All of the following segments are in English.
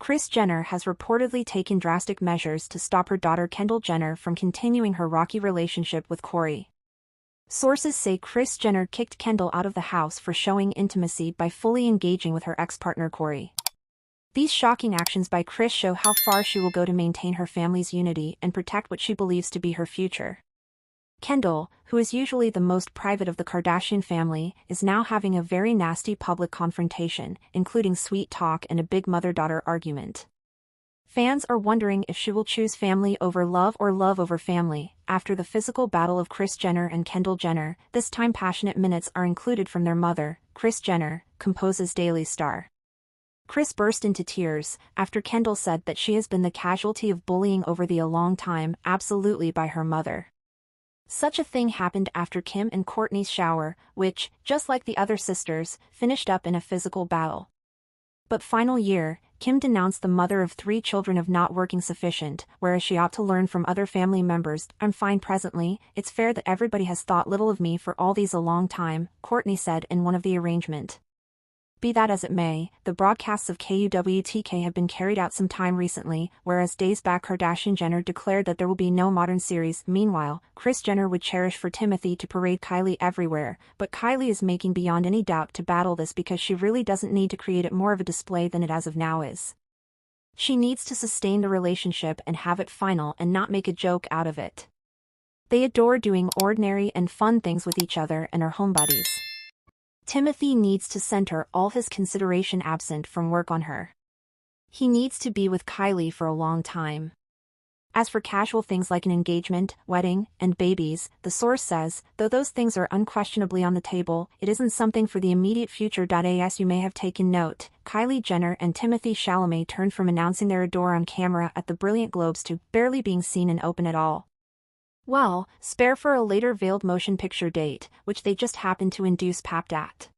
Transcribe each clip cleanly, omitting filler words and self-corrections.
Kris Jenner has reportedly taken drastic measures to stop her daughter Kendall Jenner from continuing her rocky relationship with Corey. Sources say Kris Jenner kicked Kendall out of the house for showing intimacy by fully engaging with her ex-partner Corey. These shocking actions by Kris show how far she will go to maintain her family's unity and protect what she believes to be her future. Kendall, who is usually the most private of the Kardashian family, is now having a very nasty public confrontation, including sweet talk and a big mother-daughter argument. Fans are wondering if she will choose family over love or love over family. After the physical battle of Kris Jenner and Kendall Jenner, this time passionate minutes are included from their mother, Kris Jenner, composes dailystar. Kris burst into tears after Kendall said that she has been the casualty of bullying over the long time, absolutely by her mother. Such a thing happened after Kim and Kourtney's shower, which, just like the other sisters, finished up in a physical battle. But final year, Kim denounced the mother of 3 children of not working sufficient, whereas she ought to learn from other family members. "I'm fine presently, it's fair that everybody has thought little of me for all these a long time," Kourtney said in one of the arrangement. Be that as it may, the broadcasts of KUWTK have been carried out some time recently, whereas days back Kardashian Jenner declared that there will be no modern series. Meanwhile, Kris Jenner would cherish for Timothy to parade Kylie everywhere, but Kylie is making beyond any doubt to battle this because she really doesn't need to create it more of a display than it as of now is. She needs to sustain the relationship and have it final and not make a joke out of it. They adore doing ordinary and fun things with each other and are homebodies. Timothy needs to center all his consideration absent from work on her. He needs to be with Kylie for a long time. As for casual things like an engagement, wedding, and babies, the source says, though those things are unquestionably on the table, it isn't something for the immediate future. As you may have taken note, Kylie Jenner and Timothée Chalamet turned from announcing their adore on camera at the Brilliant Globes to barely being seen in open at all. Well, spare for a later veiled motion picture date, which they just happened to induce papped at.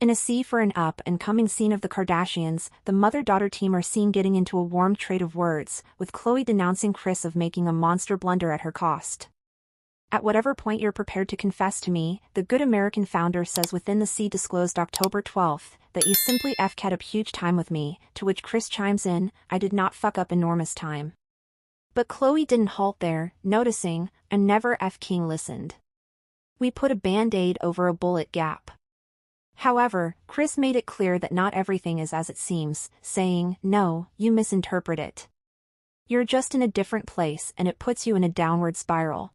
In a C for an up-and-coming scene of the Kardashians, the mother-daughter team are seen getting into a warm trade of words, with Khloe denouncing Kris of making a monster blunder at her cost. "At whatever point you're prepared to confess to me," the Good American founder says within the C disclosed October 12, that "you simply had a huge time with me," to which Kris chimes in, "I did not fuck up enormous time." But Khloe didn't halt there, noticing, "I never f***ing listened. We put a band-aid over a bullet gap." However, Kris made it clear that not everything is as it seems, saying, "No, you misinterpret it. You're just in a different place and it puts you in a downward spiral."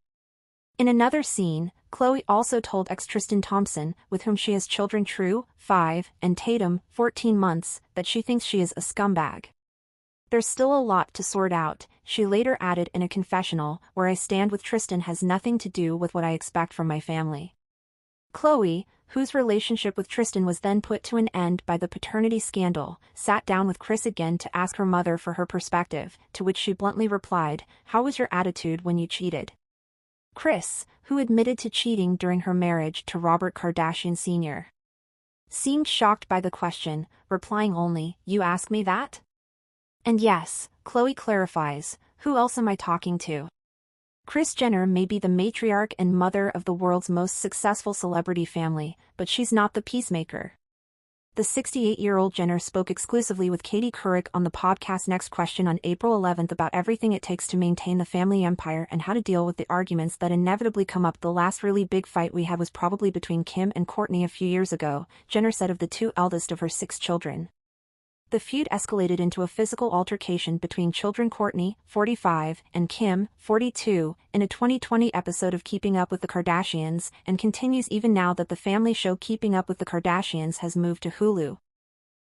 In another scene, Khloe also told ex-Tristan Thompson, with whom she has children True, 5, and Tatum, 14 months, that she thinks she is a scumbag. "There's still a lot to sort out," she later added in a confessional, "where I stand with Tristan has nothing to do with what I expect from my family." Khloe, whose relationship with Tristan was then put to an end by the paternity scandal, sat down with Kris again to ask her mother for her perspective, to which she bluntly replied, "How was your attitude when you cheated?" Kris, who admitted to cheating during her marriage to Robert Kardashian Sr., seemed shocked by the question, replying only, "You ask me that?" And yes, Khloe clarifies, "Who else am I talking to?" Kris Jenner may be the matriarch and mother of the world's most successful celebrity family, but she's not the peacemaker. The 68-year-old Jenner spoke exclusively with Katie Couric on the podcast Next Question on April 11 about everything it takes to maintain the family empire and how to deal with the arguments that inevitably come up. "The last really big fight we had was probably between Kim and Kourtney a few years ago," Jenner said of the 2 eldest of her 6 children. The feud escalated into a physical altercation between children Kourtney, 45, and Kim, 42, in a 2020 episode of Keeping Up with the Kardashians, and continues even now that the family show Keeping Up with the Kardashians has moved to Hulu.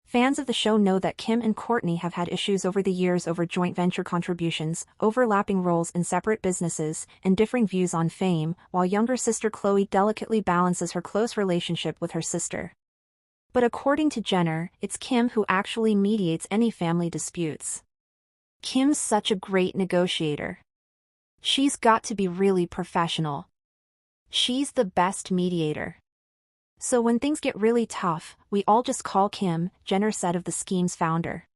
Fans of the show know that Kim and Kourtney have had issues over the years over joint venture contributions, overlapping roles in separate businesses, and differing views on fame, while younger sister Khloe delicately balances her close relationship with her sister. But according to Jenner, it's Kim who actually mediates any family disputes. Kim's such a great negotiator. She's got to be really professional. She's the best mediator. So when things get really tough, we all just call Kim, Jenner said of the scheme's founder.